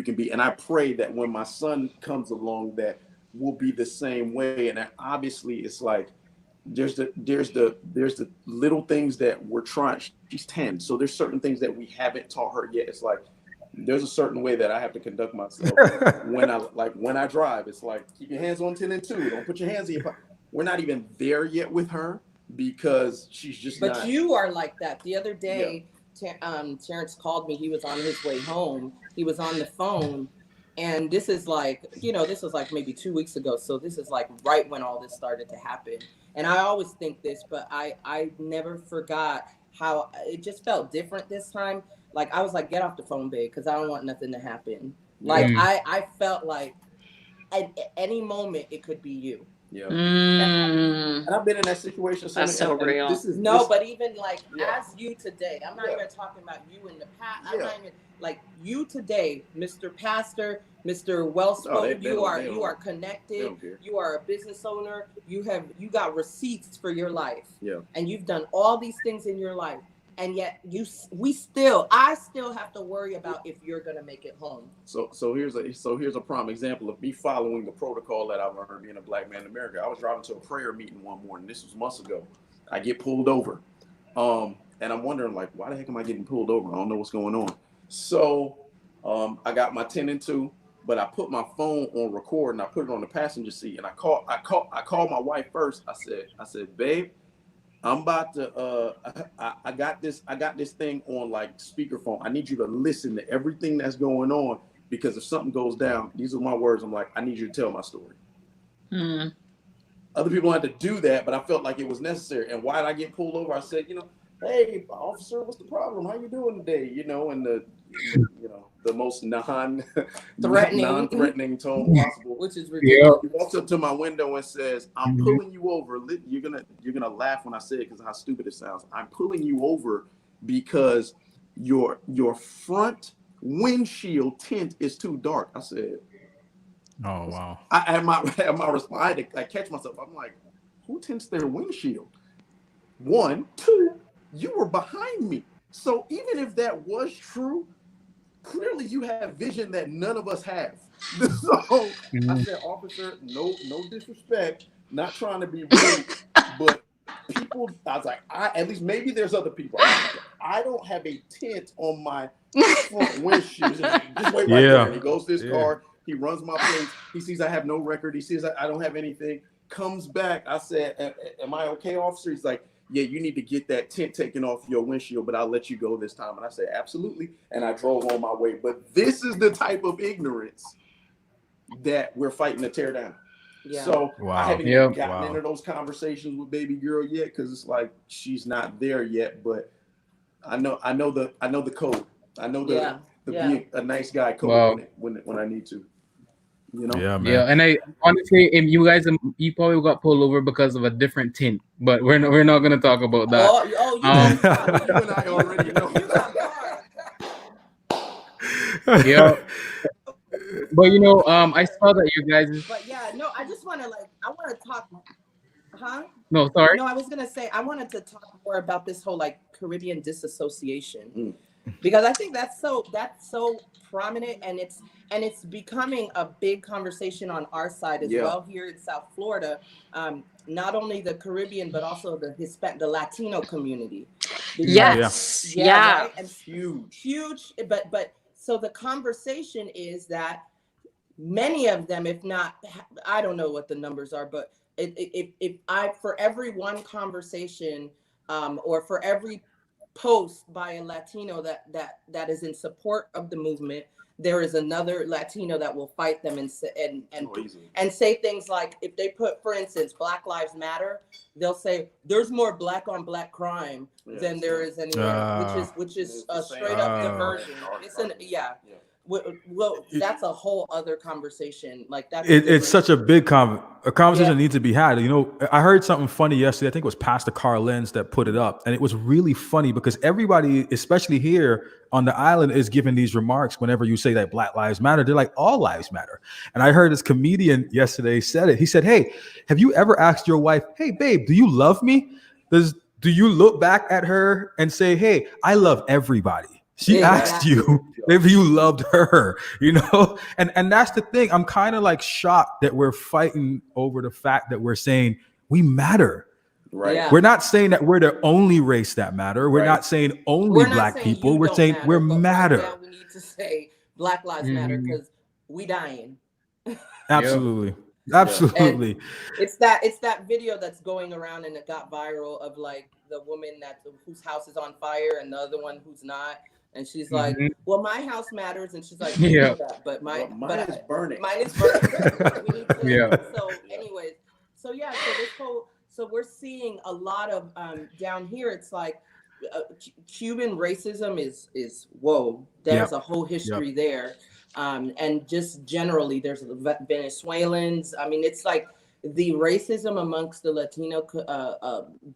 can be. And I pray that when my son comes along, that will be the same way. And obviously it's like there's the little things that we're trying. She's 10, so there's certain things that we haven't taught her yet. It's like there's a certain way that I have to conduct myself when I drive. It's like, keep your hands on 10 and 2. Don't put your hands in your pocket. We're not even there yet with her because she's just not. But you are like that. The other day, Terrence called me. He was on his way home. He was on the phone. And this is like, this was like maybe 2 weeks ago. So this is like right when all this started to happen. And I always think this, but I never forgot how it just felt different this time. Like, I was like, get off the phone, babe, because I don't want nothing to happen. Like, I felt like at any moment it could be you. Yeah. And I've been in that situation. That's so real. But even like as you today, I'm not even talking about you in the past. I'm not even like you today, Mr. Pastor, Mr. Well-spoken. You are connected. You are a business owner. You got receipts for your life. Yeah. And you've done all these things in your life. And yet I still have to worry about if you're gonna make it home. So here's a prime example of me following the protocol that I've learned being a Black man in America. I was driving to a prayer meeting one morning. This was months ago. I get pulled over, and I'm wondering, like, why the heck am I getting pulled over? I don't know what's going on. So I got my 10 and 2, but I put my phone on record and I put it on the passenger seat. And I called my wife first. I said, babe, I'm about to I got this thing on like speakerphone. I need you to listen to everything that's going on, because if something goes down, these are my words. I'm like, I need you to tell my story. Other people had to do that, but I felt like it was necessary. And why did I get pulled over? I said, hey, officer, what's the problem? How you doing today? And the most non-threatening tone possible. Which is ridiculous. He walks up to my window and says, I'm pulling you over. You're gonna laugh when I say it because of how stupid it sounds. I'm pulling you over because your front windshield tint is too dark. I said, oh wow. I catch myself. I'm like, who tints their windshield? 1, 2, you were behind me. So even if that was true, clearly you have vision that none of us have. So I said, officer, no disrespect, not trying to be rude, but people, I was like, at least maybe there's other people. I don't have a tint on my front windshield. Just wait right there. He goes to his car, he runs my plates, he sees I have no record, he sees I don't have anything, comes back. I said, am I okay, officer? He's like, yeah, you need to get that tint taken off your windshield, but I'll let you go this time. And I said, absolutely. And I drove on my way. But this is the type of ignorance that we're fighting to tear down. Yeah. So Wow. I haven't even Yep. gotten into those conversations with baby girl yet, because it's like she's not there yet. But I know the code. I know the being a nice guy code Wow. when I need to. You know? Yeah, man. Yeah, and I honestly, if you guys, you probably got pulled over because of a different tint, but we're not gonna talk about that. Oh, you got You and I already know. You got hard. Yeah, but you know, I saw that you guys. But yeah, no, I just want to talk. Huh? No, sorry. No, I was gonna say I wanted to talk more about this whole like Caribbean disassociation, because I think that's so prominent, and it's becoming a big conversation on our side as well here in South Florida. Not only the Caribbean, but also the Latino community. Yes. Yeah. Right? And huge. But so the conversation is that many of them, if not, I don't know what the numbers are, but if I, for every one conversation, or for every post by a Latino that is in support of the movement, there is another Latino that will fight them and say things like, if they put, for instance, Black Lives Matter, they'll say there's more black on black crime than there is anywhere, which is a straight up diversion. Well, that's a whole other conversation. Like it's such a big conversation needs to be had. You know, I heard something funny yesterday. I think it was Pastor Carl Lenz that put it up, and it was really funny because everybody, especially here on the island, is giving these remarks whenever you say that Black Lives Matter. They're like, all lives matter. And I heard this comedian yesterday said it. He said, "Hey, have you ever asked your wife, hey, babe, do you love me? Do you look back at her and say, hey, I love everybody? She asked you if you loved her, you know?" And that's the thing. I'm kind of like shocked that we're fighting over the fact that we're saying we matter. Right. Yeah. We're not saying that we're the only race that matter. We're not saying only black people. We're saying we matter. Right now we need to say Black Lives Matter because we dying. Absolutely. Absolutely. And it's that video that's going around and it got viral of like the woman whose house is on fire and the other one who's not. And she's like, well, my house matters. And she's like, but mine is burning. Mine is burning. So anyways, so we're seeing a lot of down here. It's like Cuban racism is whoa. There's a whole history there. And just generally, there's Venezuelans. I mean, it's like the racism amongst the Latino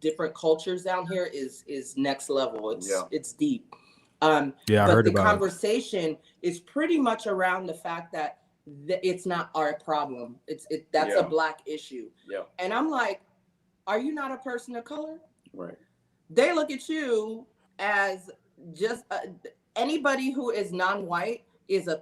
different cultures down here is next level. It's deep. I but heard the about conversation is pretty much around the fact that it's not our problem. That's a black issue. Yeah. And I'm like, are you not a person of color? Right. They look at you as just anybody who is non-white is a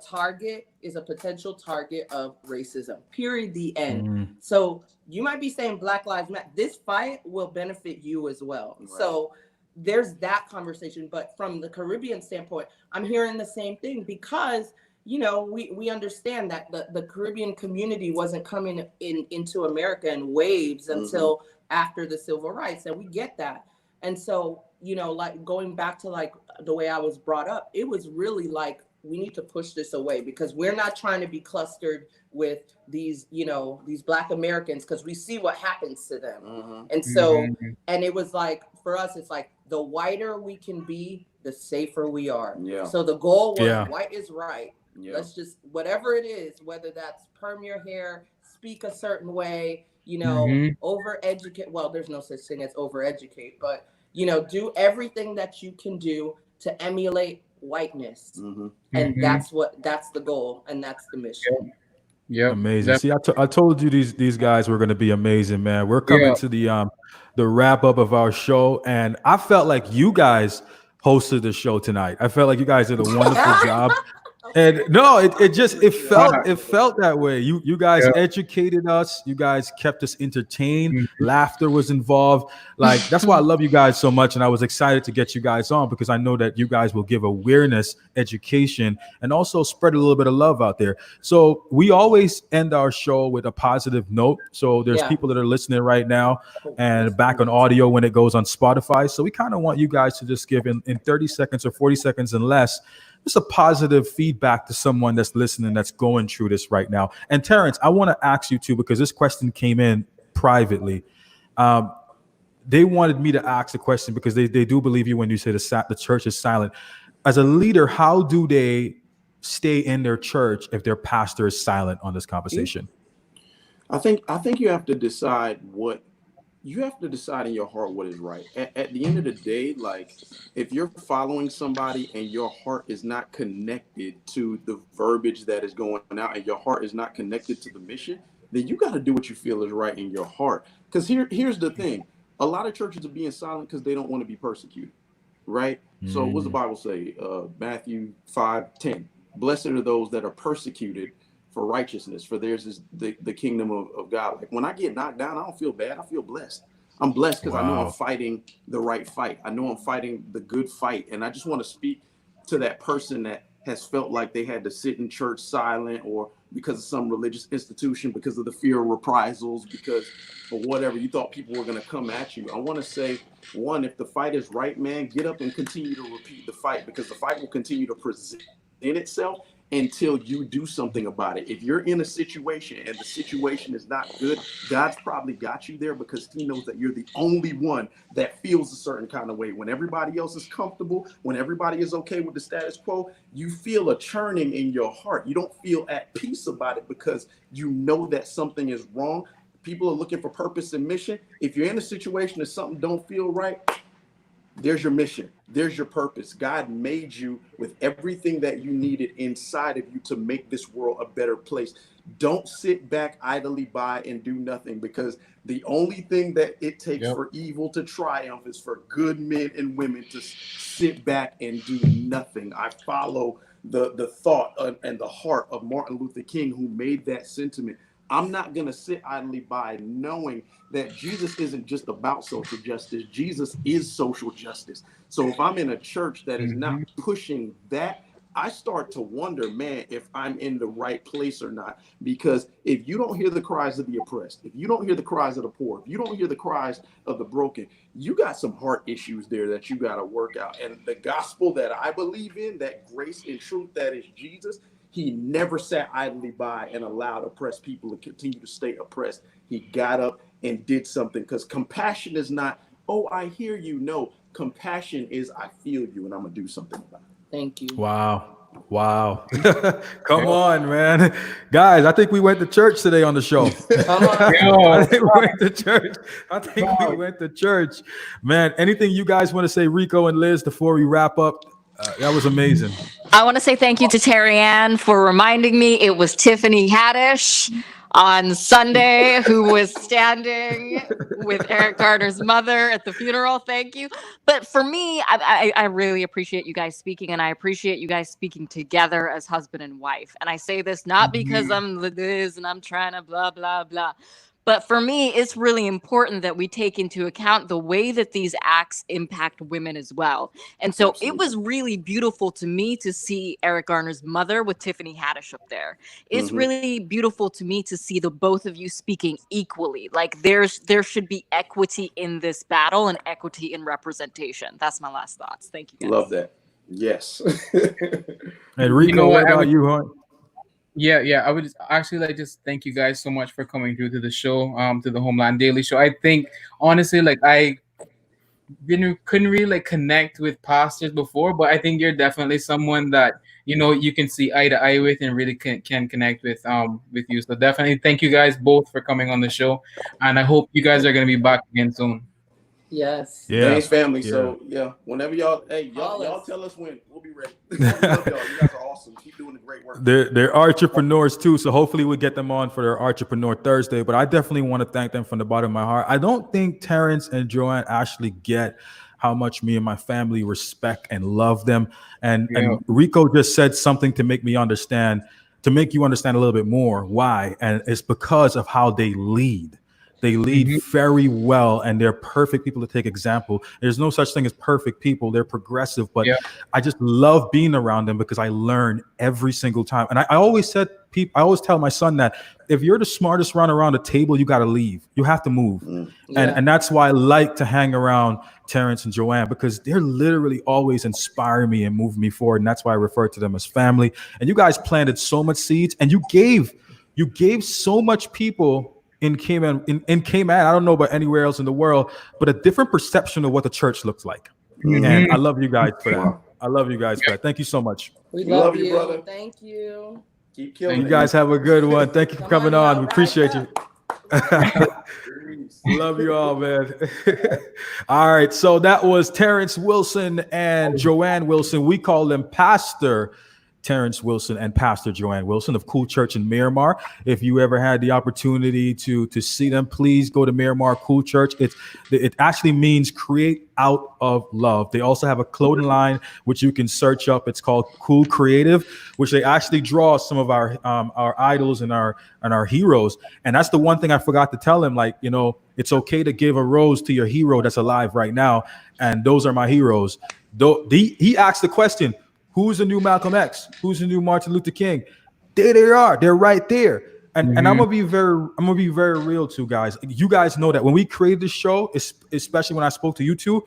potential target of racism. Period. The end. So you might be saying Black Lives Matter. This fight will benefit you as well. Right. So there's that conversation. But from the Caribbean standpoint, I'm hearing the same thing because, you know, we understand that the Caribbean community wasn't coming into America in waves until after the civil rights. And we get that. And so, you know, like going back to like the way I was brought up, it was really like, we need to push this away because we're not trying to be clustered with these, you know, these Black Americans because we see what happens to them. And so, and it was like, for us, it's like the whiter we can be, the safer we are. Yeah. So the goal was white is right. Yeah. Let's just, whatever it is, whether that's perm your hair, speak a certain way, you know, over-educate. Well, there's no such thing as over-educate, but, you know, do everything that you can do to emulate whiteness. And that's the goal. And that's the mission. Yeah. Amazing. See, I told you these guys were going to be amazing, man. We're coming to the wrap up of our show. And I felt like you guys hosted the show tonight. I felt like you guys did a wonderful job. And no, it felt that way. You guys educated us. You guys kept us entertained. Laughter was involved. Like, that's why I love you guys so much. And I was excited to get you guys on because I know that you guys will give awareness, education, and also spread a little bit of love out there. So we always end our show with a positive note. So there's people that are listening right now and back on audio when it goes on Spotify. So we kind of want you guys to just give in 30 seconds or 40 seconds and less, just a positive feedback to someone that's listening, that's going through this right now. And Terrence, I want to ask you too, because this question came in privately. They wanted me to ask the question because they do believe you when you say the church is silent. As a leader, how do they stay in their church if their pastor is silent on this conversation? I think you have to decide in your heart what is right. At the end of the day, like, if you're following somebody and your heart is not connected to the verbiage that is going out and your heart is not connected to the mission, then you got to do what you feel is right in your heart. Because here's the thing. A lot of churches are being silent because they don't want to be persecuted, right? So what's the Bible say? Matthew 5:10. Blessed are those that are persecuted for righteousness, for theirs is the kingdom of God. Like, when I get knocked down, I don't feel bad. I feel blessed. I'm blessed because I know I'm fighting the right fight. I know I'm fighting the good fight. And I just want to speak to that person that has felt like they had to sit in church silent, or because of some religious institution, because of the fear of reprisals, because or whatever, you thought people were going to come at you. I want to say, one, if the fight is right, man, get up and continue to repeat the fight, because the fight will continue to present itself until you do something about it. If you're in a situation and the situation is not good, God's probably got you there because he knows that you're the only one that feels a certain kind of way. When everybody else is comfortable, when everybody is okay with the status quo, you feel a churning in your heart. You don't feel at peace about it because you know that something is wrong. People are looking for purpose and mission. If you're in a situation that something don't feel right, there's your mission. There's your purpose. God made you with everything that you needed inside of you to make this world a better place. Don't sit back idly by and do nothing, because the only thing that it takes for evil to triumph is for good men and women to sit back and do nothing. I follow the thought and the heart of Martin Luther King, who made that sentiment. I'm not going to sit idly by, knowing that Jesus isn't just about social justice. Jesus is social justice. So if I'm in a church that is not pushing that, I start to wonder, man, if I'm in the right place or not. Because if you don't hear the cries of the oppressed, if you don't hear the cries of the poor, if you don't hear the cries of the broken, you got some heart issues there that you got to work out. And the gospel that I believe in, that grace and truth that is Jesus, he never sat idly by and allowed oppressed people to continue to stay oppressed. He got up and did something, because compassion is not, oh, I hear you. No, compassion is, I feel you and I'm going to do something about it. Thank you. Wow. Come on, man. Guys, I think we went to church today on the show. I think we went to church. Man, anything you guys want to say, Rico and Liz, before we wrap up? That was amazing. I want to say thank you to Terry Ann for reminding me it was Tiffany Haddish on Sunday who was standing with Eric Garner's mother at the funeral. Thank you. But for me, I really appreciate you guys speaking, and I appreciate you guys speaking together as husband and wife. And I say this not because I'm Liz and I'm trying to blah, blah, blah. But for me, it's really important that we take into account the way that these acts impact women as well. And so it was really beautiful to me to see Eric Garner's mother with Tiffany Haddish up there. It's really beautiful to me to see the both of you speaking equally. Like, there should be equity in this battle and equity in representation. That's my last thoughts. Thank you, guys. Love that. Yes. And Rico, what about you, Hunt? Yeah. I would just actually like just thank you guys so much for coming through to the show, to the Homeland Daily show. I think honestly, like, I couldn't really like connect with pastors before, but I think you're definitely someone that, you know, you can see eye to eye with and really can connect with you. So definitely thank you guys both for coming on the show, and I hope you guys are going to be back again soon. Yes. Yeah. Thanks, family. So whenever y'all tell us when, we'll be ready. We love y'all. You guys are awesome. Keep doing the great work. They're entrepreneurs too, so hopefully we'll get them on for their Entrepreneur Thursday. But I definitely want to thank them from the bottom of my heart. I don't think Terrence and Joanne actually get how much me and my family respect and love them. And Yeah. and Rico just said something to make you understand a little bit more why. And it's because of how they lead. They lead Mhm. very well, and they're perfect people to take example. There's no such thing as perfect people. They're progressive, but Yeah. I just love being around them because I learn every single time. And I always I always tell my son that if you're the smartest one around the table, you got to leave. You have to move. And that's why I like to hang around Terrence and Joanne, because they're literally always inspiring me and moving me forward. And that's why I refer to them as family. And you guys planted so much seeds, and you gave so much people in Cayman, I don't know about anywhere else in the world, but a different perception of what the church looks like. And I love you guys for that. Wow. I love you guys for that. Thank you so much. We love love you, brother. Thank you. Keep killing You it. guys have a good one. Thank you for Come coming on, on. We y'all, appreciate rise you. Love you all, man. All right. So that was Terrence Wilson and Joanne Wilson. We call them Pastor Terrence Wilson and Pastor Joanne Wilson of Cool Church in Miramar. If you ever had the opportunity to see them, please go to Miramar Cool Church. It actually means create out of love. They also have a clothing line which you can search up. It's called Cool Creative, which they actually draw some of our idols and our heroes. And that's the one thing I forgot to tell him. Like, you know, it's okay to give a rose to your hero that's alive right now, and those are my heroes. He asked the question, who's the new Malcolm X? Who's the new Martin Luther King? There they are. They're right there. And I'm gonna be very real too, guys. You guys know that when we created this show, especially when I spoke to you two,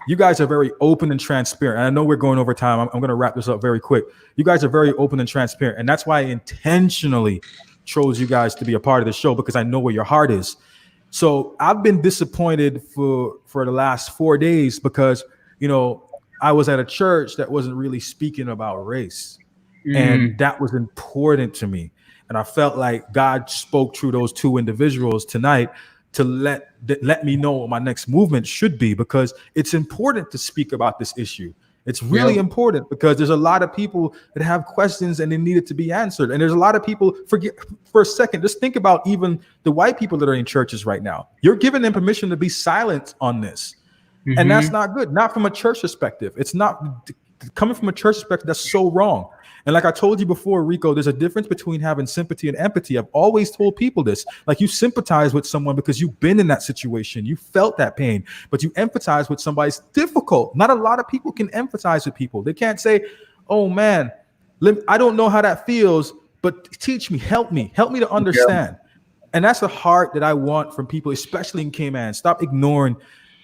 you guys are very open and transparent. And I know we're going over time. I'm gonna wrap this up very quick. You guys are very open and transparent, and that's why I intentionally chose you guys to be a part of the show, because I know where your heart is. So I've been disappointed for the last 4 days because, you know, I was at a church that wasn't really speaking about race. And that was important to me. And I felt like God spoke through those two individuals tonight to let me know what my next movement should be, because it's important to speak about this issue. It's really important because there's a lot of people that have questions and they need it to be answered. And there's a lot of people, forget for a second, just think about even the white people that are in churches right now. You're giving them permission to be silent on this. And that's not good, not from a church perspective. It's not coming from a church perspective. That's so wrong. And like I told you before, Rico, there's a difference between having sympathy and empathy. I've always told people this. Like, you sympathize with someone because you've been in that situation. You felt that pain, but you empathize with somebody. It's difficult. Not a lot of people can empathize with people. They can't say, oh man, I don't know how that feels, but teach me, help me to understand. And that's the heart that I want from people, especially in Cayman. Stop ignoring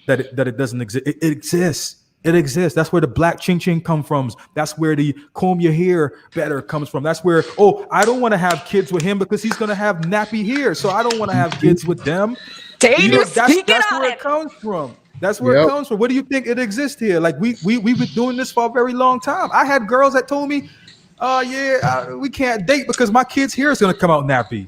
that it doesn't exist. It exists. It exists. That's where the black ching ching come from. That's where the comb your hair better comes from. That's where, oh, I don't want to have kids with him because he's going to have nappy hair. So I don't want to have kids with them. You know, that's where it comes from. That's where it comes from. What do you think it exists here? Like, we've been doing this for a very long time. I had girls that told me, we can't date because my kid's hair is going to come out nappy.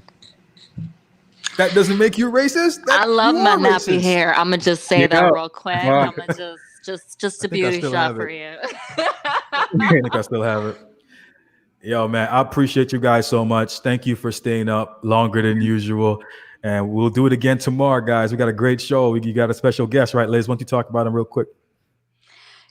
That doesn't make you racist? I love my nappy hair. I'm gonna just say that real quick. I'm gonna just a beauty shot for you. I think I still have it. Yo, man, I appreciate you guys so much. Thank you for staying up longer than usual. And we'll do it again tomorrow, guys. We got a great show. You got a special guest, right, Liz? Why don't you talk about him real quick?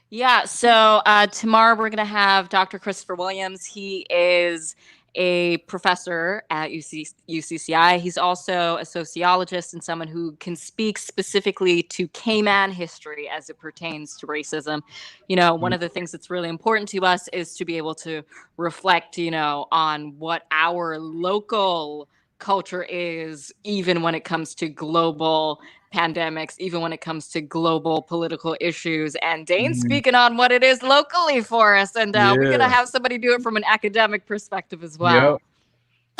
Yeah, so tomorrow we're going to have Dr. Christopher Williams. He is a professor at UCCI. He's also a sociologist and someone who can speak specifically to Cayman history as it pertains to racism. You know, one of the things that's really important to us is to be able to reflect, you know, on what our local culture is, even when it comes to global pandemics, even when it comes to global political issues. And Dane's speaking on what it is locally for us. And we're going to have somebody do it from an academic perspective as well.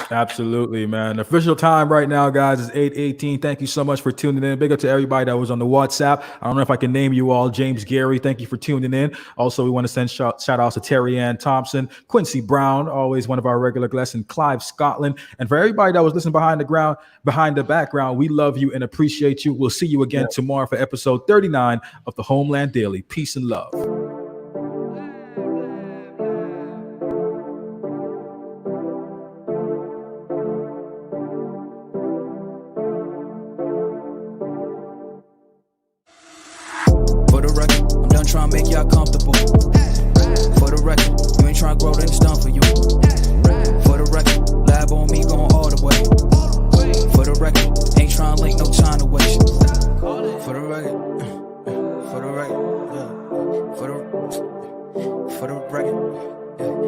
Absolutely, man. The official time right now, guys, is 8:18. Thank you so much for tuning in. Big up to everybody that was on the WhatsApp. I don't know if I can name you all. James Gary, thank you for tuning in. Also, we want to send shout outs to Terry Ann Thompson, Quincy Brown, always one of our regular guests, and Clive Scotland. And for everybody that was listening behind the background, we love you and appreciate you. We'll see you again tomorrow for episode 39 of the Homeland Daily. Peace and love. For the record, trying to make y'all comfortable. For the record, you ain't trying to grow, then it's done for you. For the record, lab on me going all the way. For the record, ain't trying to link, no time to waste. For the record, for the record, yeah. For the record.